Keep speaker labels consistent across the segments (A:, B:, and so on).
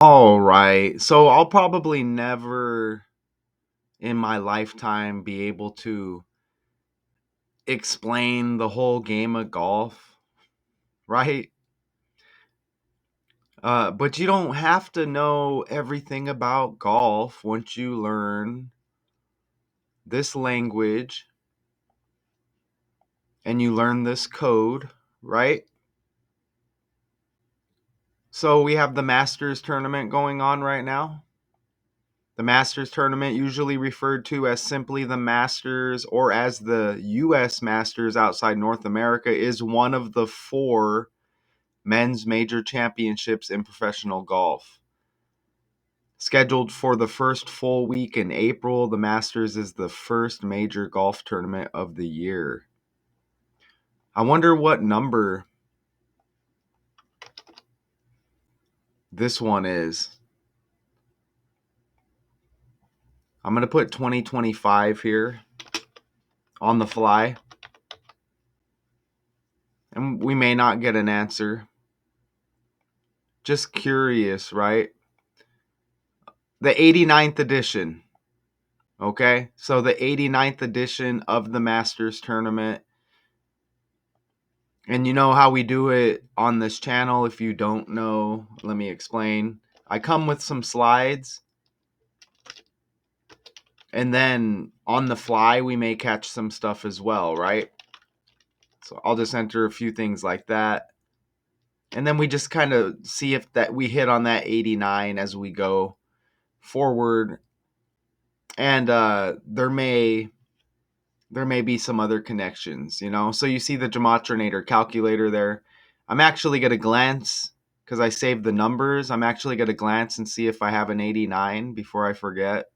A: All right. So I'll probably never in my lifetime be able to explain the whole game of golf, right? But you don't have to know everything about golf once you learn this language and you learn this code, right? So we have the Masters tournament going on right now. The Masters tournament, usually referred to as simply the Masters or as the U.S. Masters outside North America, is one of the four men's major championships in professional golf. Scheduled for the first full week in April, the Masters is the first major golf tournament of the year. I wonder what number this one is. I'm going to put 2025 here on the fly. And we may not get an answer. Just curious, right? The 89th edition. Okay? So the 89th edition of the Masters tournament. And you know how we do it on this channel. If you don't know, let me explain. I come with some slides. And then on the fly, we may catch some stuff as well, right? So I'll just enter a few things like that. And then we just kind of see if that we hit on that 89 as we go forward. And there may be some other connections, you know. So you see the Gematria calculator there. I'm actually going to glance, because I saved the numbers. I'm actually going to glance and see if I have an 89 before I forget.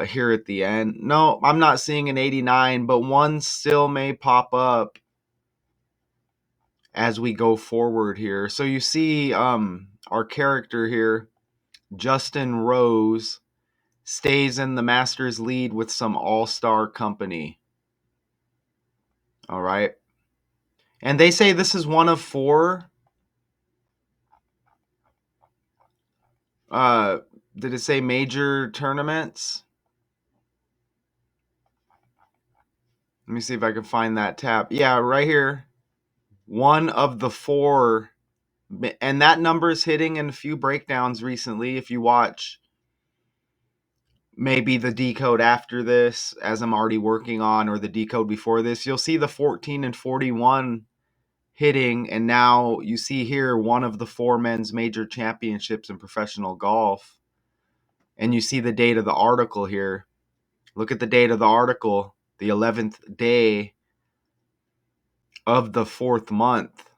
A: Here at the end. No, I'm not seeing an 89, but one still may pop up as we go forward here. So you see our character here, Justin Rose, stays in the Masters lead with some all-star company. All right. And they say this is one of four. Uh, did it say major tournaments? Let me see if I can find that tab. Yeah, right here. One of the four. And that number is hitting in a few breakdowns recently. If you watch maybe the decode after this, as I'm already working on, or the decode before this, you'll see the 14 and 41 hitting. And now you see here one of the four men's major championships in professional golf. And you see the date of the article here. Look at the date of the article, the 11th day of the fourth month,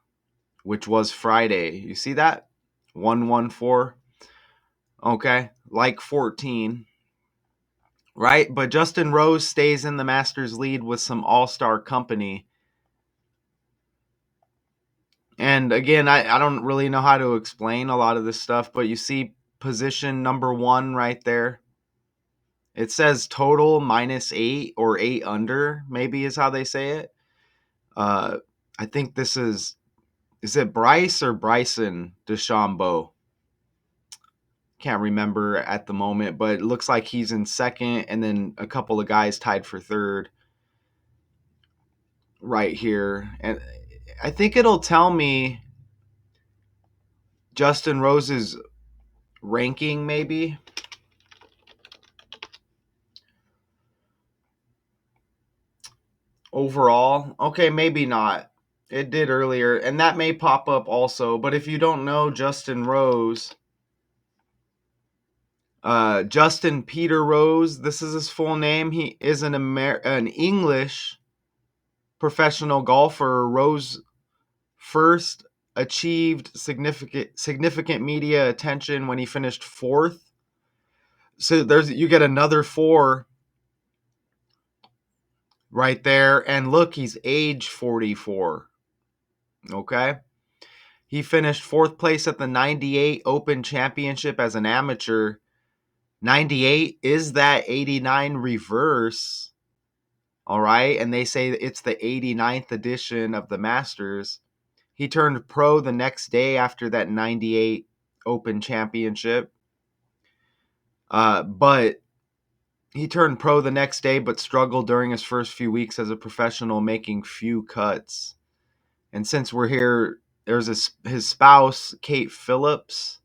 A: which was Friday. You see that? 114. Okay, like 14. Right? But Justin Rose stays in the Masters lead with some all-star company. And again, I don't really know how to explain a lot of this stuff, but you see position number 1 right there. It says total -8 or 8 under, maybe is how they say it. I think this is it Bryce or Bryson DeChambeau? Can't remember at the moment, but it looks like he's in second, and then a couple of guys tied for third right here. And I think it'll tell me Justin Rose's ranking, maybe. Overall. Okay, maybe not. It did earlier, and that may pop up also. But if you don't know Justin Rose, Justin Peter Rose, this is his full name. He is an English professional golfer. Rose first achieved significant media attention when he finished fourth. So you get another 4 right there, and look, he's age 44. Okay, he finished fourth place at the 98 Open Championship as an amateur. 98 is that 89 reverse. All right, and they say it's the 89th edition of the Masters. He turned pro the next day after that 98 Open Championship. But he turned pro the next day, but struggled during his first few weeks as a professional, making few cuts. And since we're here, there's his spouse, Kate Phillips,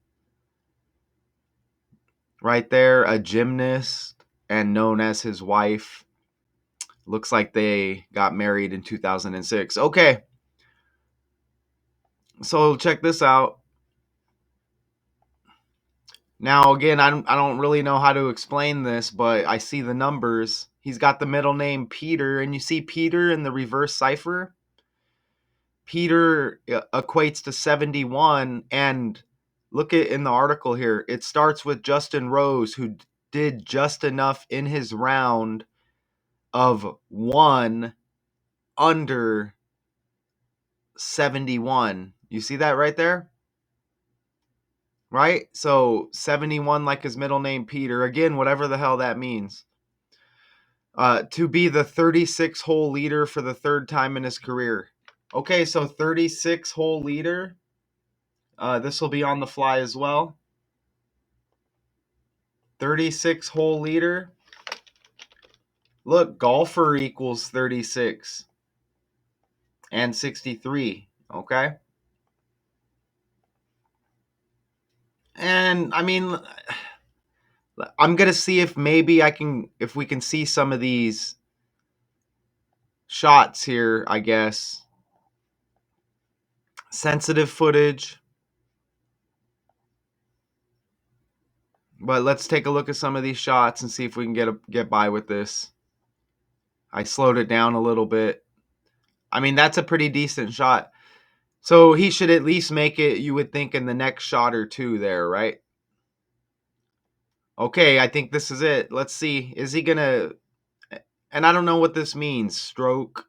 A: right there, a gymnast and known as his wife. Looks like they got married in 2006. Okay, so check this out. Now, again, I don't really know how to explain this, but I see the numbers. He's got the middle name Peter, and you see Peter in the reverse cipher. Peter equates to 71, and look at in the article here. It starts with Justin Rose, who did just enough in his round of 1 under 71. You see that right there? Right? So 71 like his middle name Peter. Again, whatever the hell that means. To be the 36 hole leader for the third time in his career. Okay, so 36 hole leader. This will be on the fly as well. 36 hole leader. Look, golfer equals 36 and 63. Okay. And I mean, I'm going to see if maybe if we can see some of these shots here, I guess. Sensitive footage. But let's take a look at some of these shots and see if we can get by with this. I slowed it down a little bit. I mean, that's a pretty decent shot. So he should at least make it, you would think, in the next shot or two there, right? Okay, I think this is it. Let's see. Is he going to... And I don't know what this means, stroke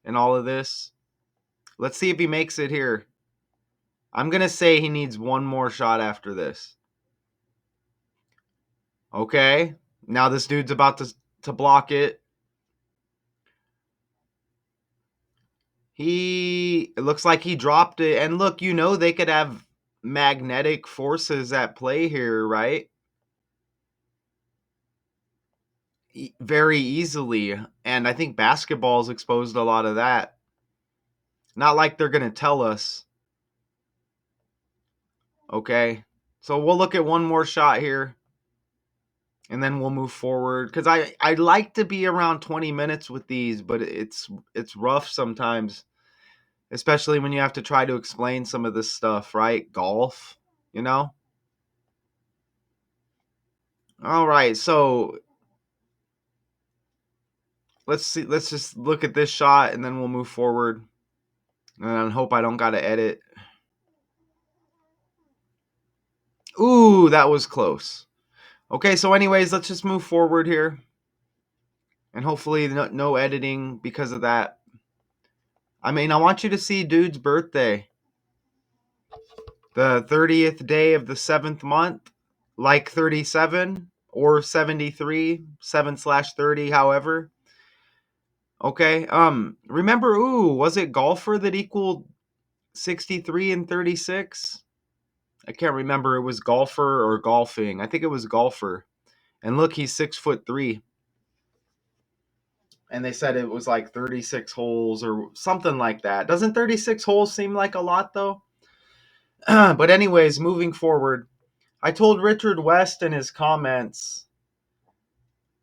A: and all of this. Let's see if he makes it here. I'm going to say he needs one more shot after this. Okay. Now this dude's about to block it. It looks like he dropped it. And look, they could have magnetic forces at play here, right? Very easily. And I think basketball's exposed a lot of that. Not like they're going to tell us. Okay. So we'll look at one more shot here. And then we'll move forward. Because I like to be around 20 minutes with these, but it's rough sometimes. Especially when you have to try to explain some of this stuff, right? Golf, All right, so let's see. Let's just look at this shot, and then we'll move forward. And I hope I don't got to edit. Ooh, that was close. Okay, so anyways, let's just move forward here. And hopefully no editing because of that. I mean, I want you to see dude's birthday. The 30th day of the 7th month, like 37 or 73, 7/30, however. Okay. Remember, was it golfer that equaled 63 and 36? I can't remember. It was golfer or golfing. I think it was golfer. And look, he's 6'3". And they said it was like 36 holes or something like that. Doesn't 36 holes seem like a lot though? But anyways, moving forward, I told Richard West in his comments,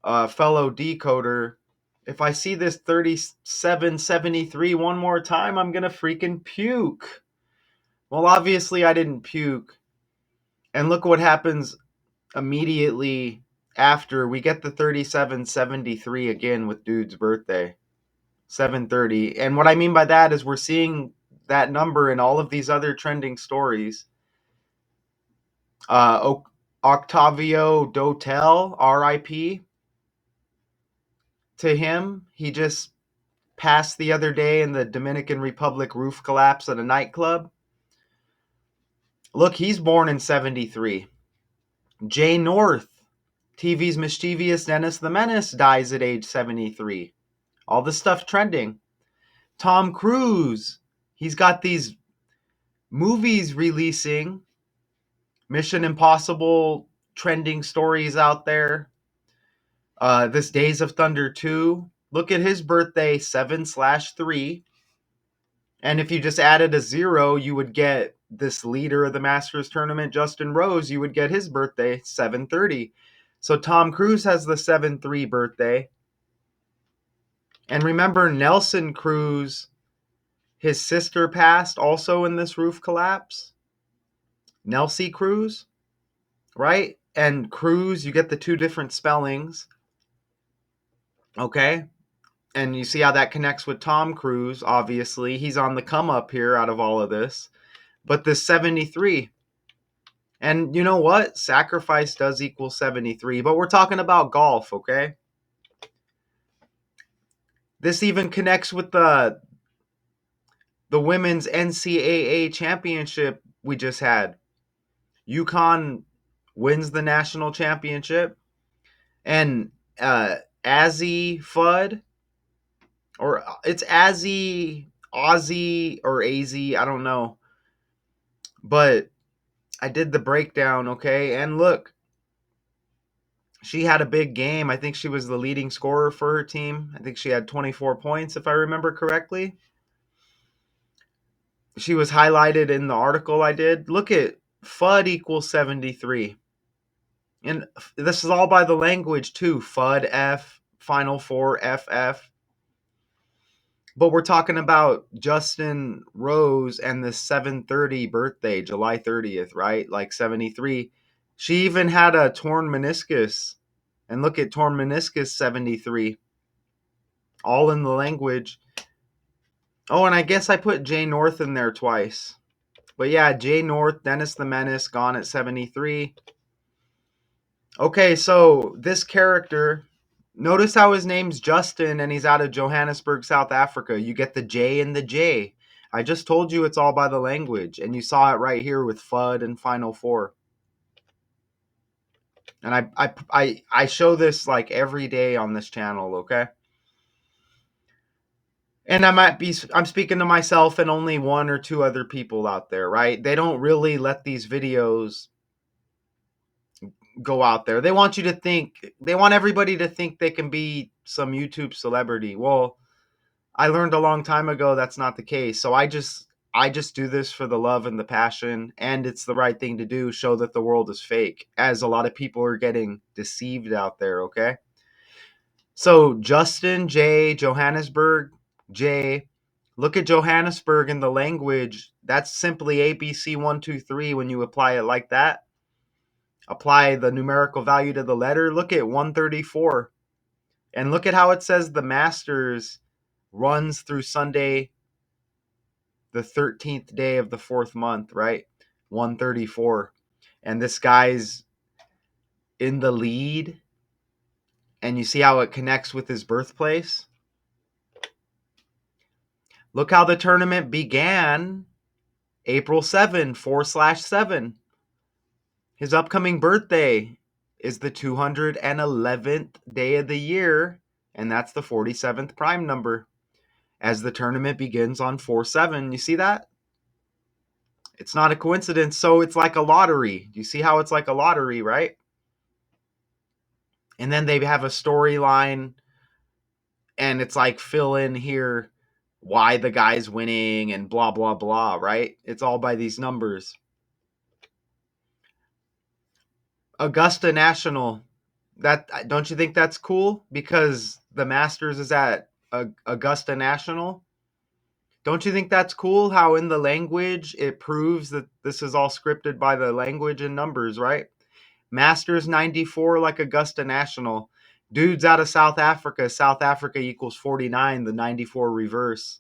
A: fellow decoder, if I see this 3773 one more time, I'm going to freaking puke. Well, obviously I didn't puke. And look what happens immediately after. We get the 3773 again with dude's birthday. 7:30. And what I mean by that is we're seeing that number in all of these other trending stories. Octavio Dotel, RIP. To him, he just passed the other day in the Dominican Republic roof collapse at a nightclub. Look, he's born in 73. Jay North, TV's mischievous Dennis the Menace, dies at age 73. All this stuff trending. Tom Cruise, he's got these movies releasing Mission Impossible trending stories out there. This Days of Thunder 2. Look at his birthday, 7/3. And if you just added a 0, you would get this leader of the Masters tournament, Justin Rose, you would get his birthday, 7/30. So Tom Cruise has the 7/3 birthday. And remember, Nelson Cruz, his sister passed also in this roof collapse. Nelsie Cruz, right? And Cruz, you get the two different spellings. Okay. And you see how that connects with Tom Cruise, obviously. He's on the come up here out of all of this. But this 73. And you know what? Sacrifice does equal 73. But we're talking about golf, okay? This even connects with the women's NCAA championship we just had. UConn wins the national championship. And Azzy Fudd, or it's Azzy, Aussie, or AZ, I don't know. But I did the breakdown, okay? And look, she had a big game. I think she was the leading scorer for her team. I think she had 24 points, if I remember correctly. She was highlighted in the article I did. Look at FUD equals 73. And this is all by the language, too. FUD F, Final Four FF. But we're talking about Justin Rose and the 7/30 birthday, July 30th, right? Like 73. She even had a torn meniscus. And look at torn meniscus 73. All in the language. Oh, and I guess I put Jay North in there twice. But yeah, Jay North, Dennis the Menace, gone at 73. Okay, so this character, notice how his name's Justin and he's out of Johannesburg, South Africa. You get the J and the J. I just told you it's all by the language, and you saw it right here with FUD and Final Four. And I show this like every day on this channel, okay? And I'm speaking to myself and only one or two other people out there, right? They don't really let these videos go out there. They want you to think, they want everybody to think they can be some YouTube celebrity. Well, I learned a long time ago that's not the case. So I just do this for the love and the passion, and it's the right thing to do, show that the world is fake, as a lot of people are getting deceived out there, okay? So Justin J, Johannesburg J. Look at Johannesburg in the language. That's simply ABC 123 when you apply it like that. Apply the numerical value to the letter. Look at 134. And look at how it says the Masters runs through Sunday, the 13th day of the fourth month, right? 134. And this guy's in the lead. And you see how it connects with his birthplace? Look how the tournament began April 7, 4/7. His upcoming birthday is the 211th day of the year, and that's the 47th prime number as the tournament begins on 4/7. You see that? It's not a coincidence, so it's like a lottery. You see how it's like a lottery, right? And then they have a storyline, and it's like fill in here why the guy's winning and blah, blah, blah, right? It's all by these numbers. Augusta National, that, don't you think that's cool? Because the Masters is at Augusta National. Don't you think that's cool how in the language it proves that this is all scripted by the language and numbers, right? Masters 94 like Augusta National. Dudes out of South Africa. South Africa equals 49, the 94 reverse.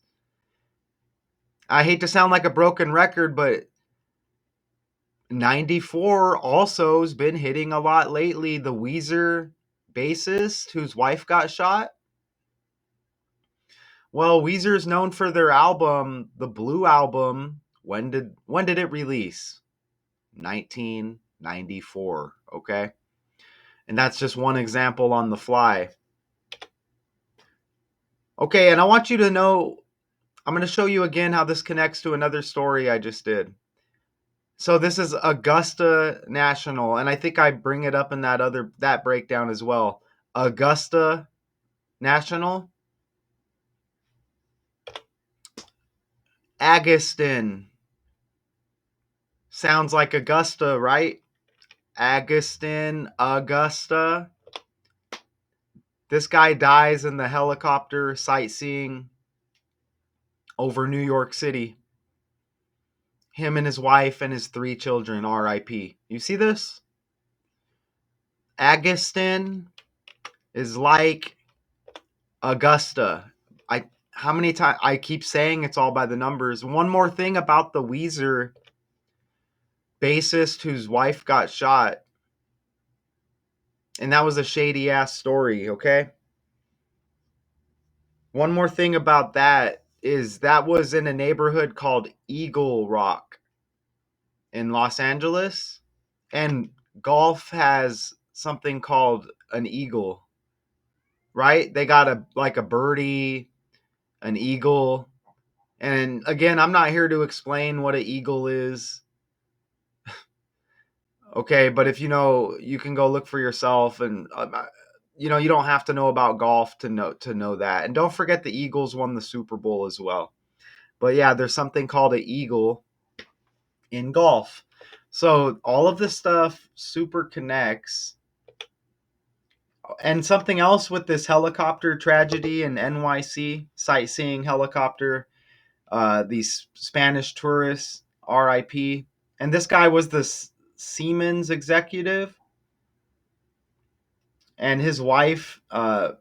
A: I hate to sound like a broken record, but 94 also has been hitting a lot lately. The Weezer bassist whose wife got shot. Well, Weezer is known for their album, the Blue Album. When did it release? 1994, okay? And that's just one example on the fly. Okay, and I want you to know, I'm going to show you again how this connects to another story I just did. So this is Augusta National, and I think I bring it up in that breakdown as well. Augusta National, Agustin. Sounds like Augusta, right? Agustin, Augusta. This guy dies in the helicopter sightseeing over New York City. Him and his wife and his 3 children, RIP. You see this? Agustin is like Augusta. I how many times I keep saying it's all by the numbers. One more thing about the Weezer bassist whose wife got shot, and that was a shady ass story, okay? One more thing about that is that was in a neighborhood called Eagle Rock in Los Angeles, and golf has something called an eagle, right? They got a birdie, an eagle. And again, I'm not here to explain what an eagle is. Okay, but if you know, you can go look for yourself, and you don't have to know about golf to know that. And don't forget the Eagles won the Super Bowl as well. But yeah, there's something called an eagle in golf. So all of this stuff super connects. And something else with this helicopter tragedy in NYC, sightseeing helicopter, these Spanish tourists, RIP. And this guy was the Siemens executive, and his wife, a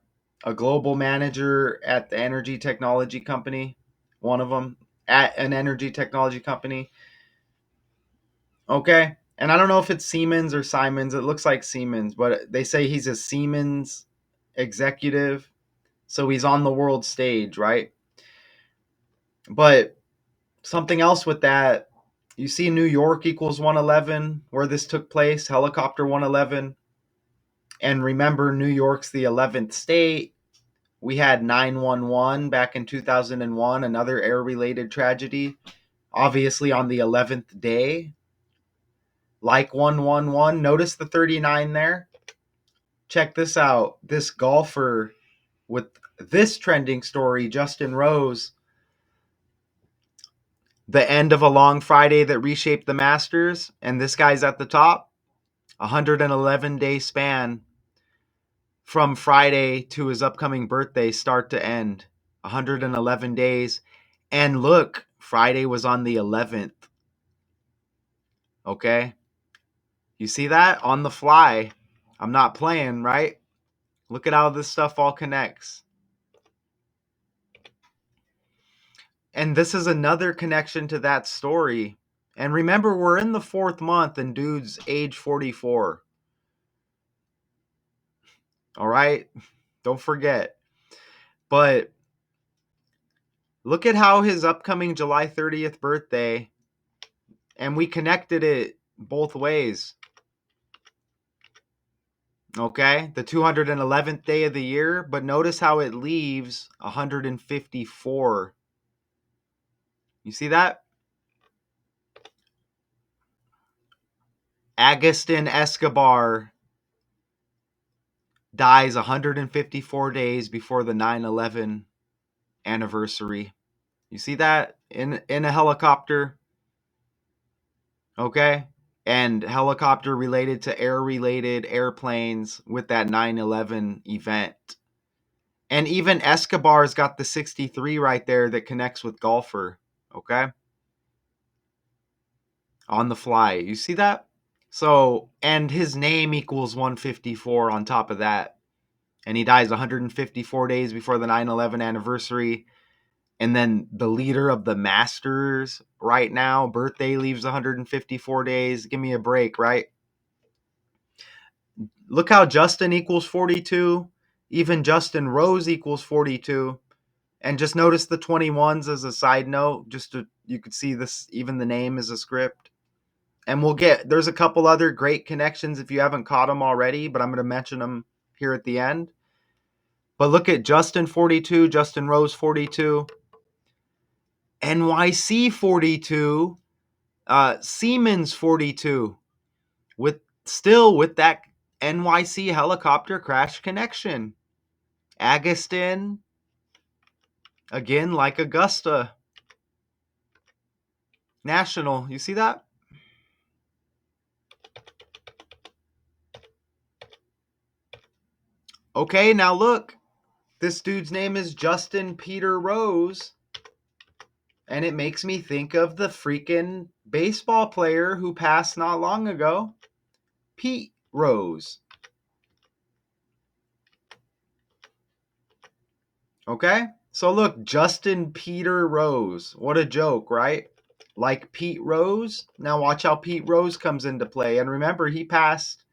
A: global manager at the energy technology company, one of them at an energy technology company. Okay. And I don't know if it's Siemens or Simons. It looks like Siemens, but they say he's a Siemens executive. So he's on the world stage, right? But something else with that, you see New York equals 111, where this took place, helicopter 111. And remember, New York's the 11th state. We had 911 back in 2001, another air related tragedy, obviously on the 11th day. Like 111, notice the 39 there. Check this out. This golfer with this trending story, Justin Rose, the end of a long Friday that reshaped the Masters, and this guy's at the top. 111-day span from Friday to his upcoming birthday, start to end. 111 days. And look, Friday was on the 11th. Okay? You see that? On the fly. I'm not playing, right? Look at how this stuff all connects. And this is another connection to that story. And remember, we're in the 4th month and dude's age 44. All right? Don't forget. But look at how his upcoming July 30th birthday, and we connected it both ways. Okay? The 211th day of the year, but notice how it leaves 154. You see that? Agustin Escobar dies 154 days before the 9/11 anniversary. You see that in a helicopter? Okay? And helicopter related to air related airplanes with that 9/11 event. And even Escobar's got the 63 right there that connects with golfer. Okay? On the fly. You see that? So, and his name equals 154 on top of that. And he dies 154 days before the 9/11 anniversary. And then the leader of the Masters right now, birthday leaves 154 days. Give me a break, right? Look how Justin equals 42. Even Justin Rose equals 42. And just notice the 21s as a side note, you could see this, even the name is a script. And there's a couple other great connections if you haven't caught them already, but I'm going to mention them here at the end. But look at Justin 42, Justin Rose 42, NYC 42, Siemens 42 with that NYC helicopter crash connection. Augustin, again, like Augusta. National, you see that? Okay, now look. This dude's name is Justin Peter Rose. And it makes me think of the freaking baseball player who passed not long ago, Pete Rose. Okay? So look, Justin Peter Rose. What a joke, right? Like Pete Rose. Now watch how Pete Rose comes into play. And remember, he passed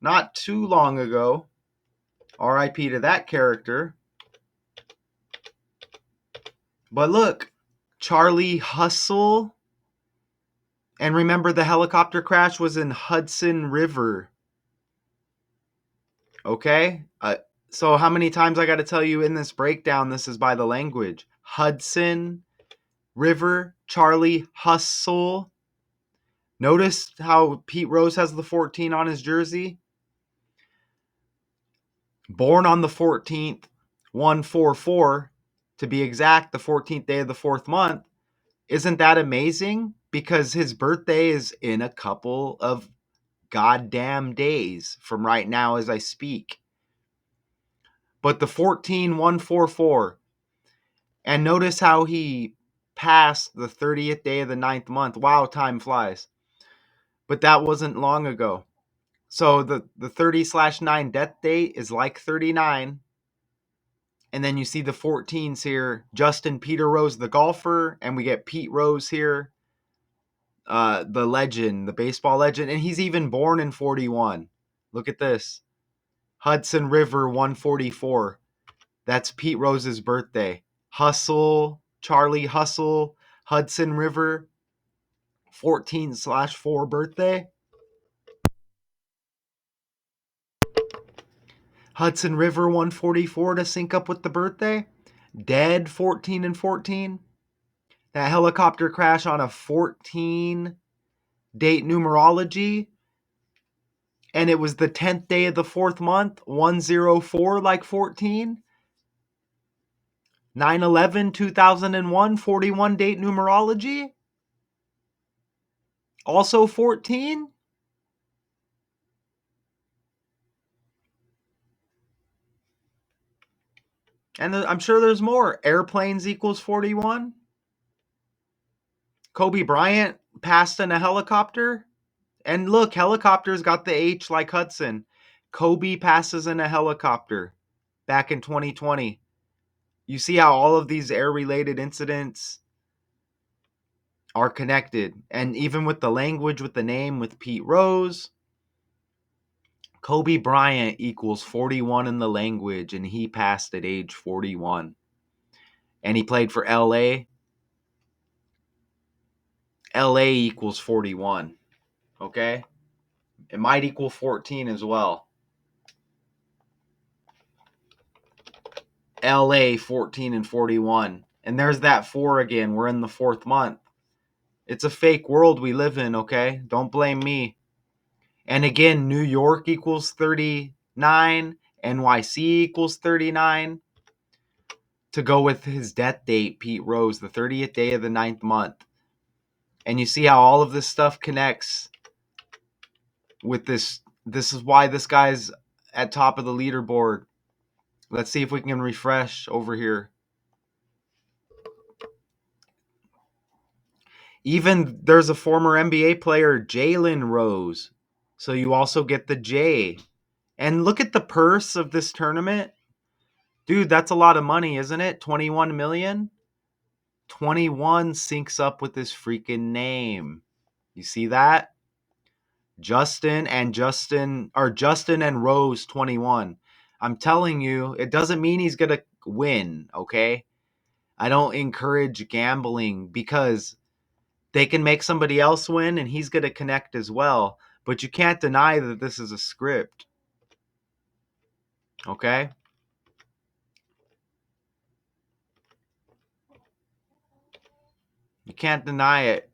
A: not too long ago. RIP to that character. But look, Charlie Hustle. And remember, the helicopter crash was in Hudson River. Okay? So how many times I got to tell you in this breakdown, this is by the language. Hudson River, Charlie Hustle. Notice how Pete Rose has the 14 on his jersey? Born on the 14th, 144 to be exact, the 14th day of the 4th month. Isn't that amazing? Because his birthday is in a couple of goddamn days from right now as I speak. But the 14144, and notice how he passed the 30th day of the 9th month. Wow, time flies. But that wasn't long ago. So the 30/9 death date is like 39. And then you see the 14s here. Justin Peter Rose, the golfer. And we get Pete Rose here, the legend, the baseball legend. And he's even born in 41. Look at this. Hudson River 144. That's Pete Rose's birthday. Hustle, Charlie Hustle, Hudson River, 14/4 birthday. Hudson River 144 to sync up with the birthday. Dead 14 and 14. That helicopter crash on a 14 date numerology. And it was the 10th day of the 4th month, 104 like 14. 9/11 2001, 41 date numerology. Also 14. And I'm sure there's more. Airplanes equals 41. Kobe Bryant passed in a helicopter. And look, helicopters got the H like Hudson. Kobe passes in a helicopter back in 2020. You see how all of these air-related incidents are connected. And even with the language, with the name, with Pete Rose, Kobe Bryant equals 41 in the language, and he passed at age 41. And he played for LA. LA equals 41. Okay? It might equal 14 as well. LA 14 and 41. And there's that 4 again. We're in the 4th month. It's a fake world we live in, okay? Don't blame me. And again, New York equals 39. NYC equals 39. To go with his death date, Pete Rose, the 30th day of the 9th month. And you see how all of this stuff connects with this. This is why this guy's at top of the leaderboard. Let's see if we can refresh over here. Even there's a former NBA player, Jalen Rose. So you also get the J. And look at the purse of this tournament. Dude, that's a lot of money, isn't it? 21 million? 21 syncs up with this freaking name. You see that? Justin and Rose 21. I'm telling you, it doesn't mean he's going to win, okay? I don't encourage gambling because they can make somebody else win and he's going to connect as well. But you can't deny that this is a script. Okay? You can't deny it.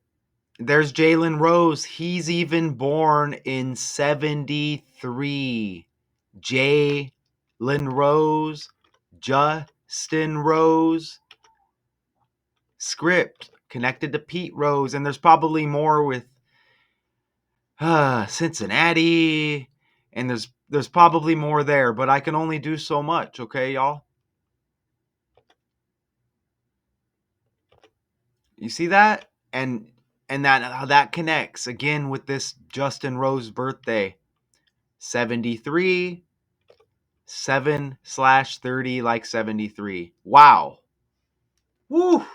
A: There's Jalen Rose. He's even born in 73. Jalen Rose, Justin Rose, script connected to Pete Rose. And there's probably more with Cincinnati. And there's probably more there, but I can only do so much, okay, y'all? You see that? And that how that connects again with this Justin Rose birthday. 73, 7/30 like 73. Wow. Woo.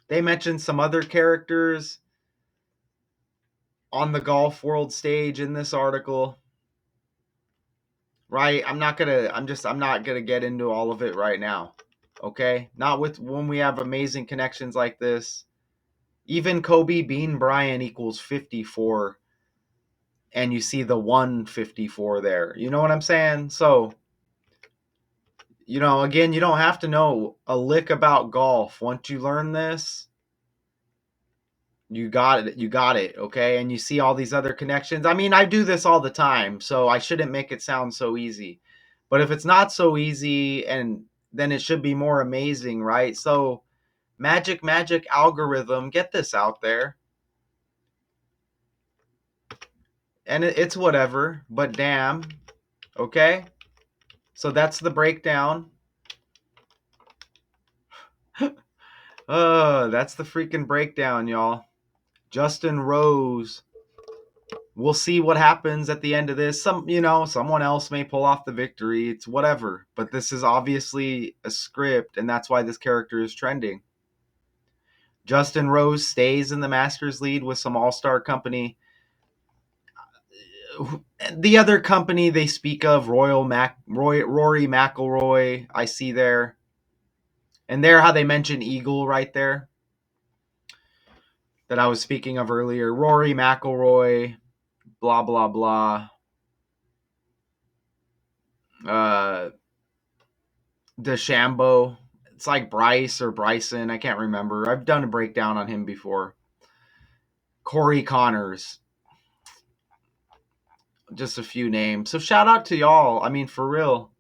A: They mentioned some other characters on the golf world stage in this article. Right? I'm not gonna get into all of it right now. Okay? Not with when we have amazing connections like this. Even Kobe Bean Bryant equals 54, and you see the 154 there. You know what I'm saying? So, again, you don't have to know a lick about golf. Once you learn this, you got it. You got it. Okay. And you see all these other connections. I mean, I do this all the time, so I shouldn't make it sound so easy. But if it's not so easy, and then it should be more amazing, right? So, magic algorithm, get this out there. And it's whatever, but damn. Okay. So that's the breakdown. That's the freaking breakdown, y'all. Justin Rose. We'll see what happens at the end of this. Someone else may pull off the victory. It's whatever. But this is obviously a script, and that's why this character is trending. Justin Rose stays in the Masters lead with some all-star company. The other company they speak of, Rory McIlroy, I see there. And there how they mention Eagle right there that I was speaking of earlier. Rory McIlroy, blah, blah, blah. DeChambeau. It's like Bryce or Bryson. I can't remember. I've done a breakdown on him before. Corey Connors. Just a few names. So shout out to y'all. I mean, for real.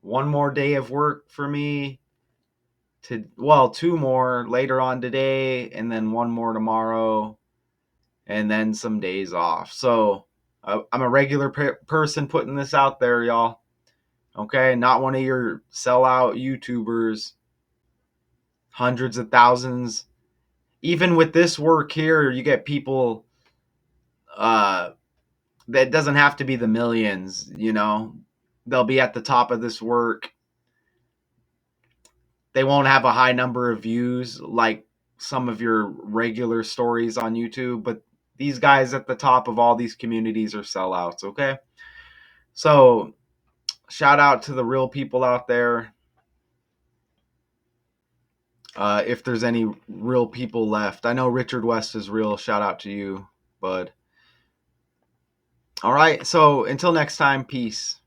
A: One more day of work for me. Two more later on today, and then one more tomorrow, and then some days off. So I'm a regular person putting this out there, y'all. Okay, not one of your sellout YouTubers. Hundreds of thousands. Even with this work here, you get people that doesn't have to be the millions, They'll be at the top of this work. They won't have a high number of views like some of your regular stories on YouTube, but these guys at the top of all these communities are sellouts, okay? So, shout out to the real people out there. If there's any real people left. I know Richard West is real. Shout out to you, bud. All right. So, until next time, peace.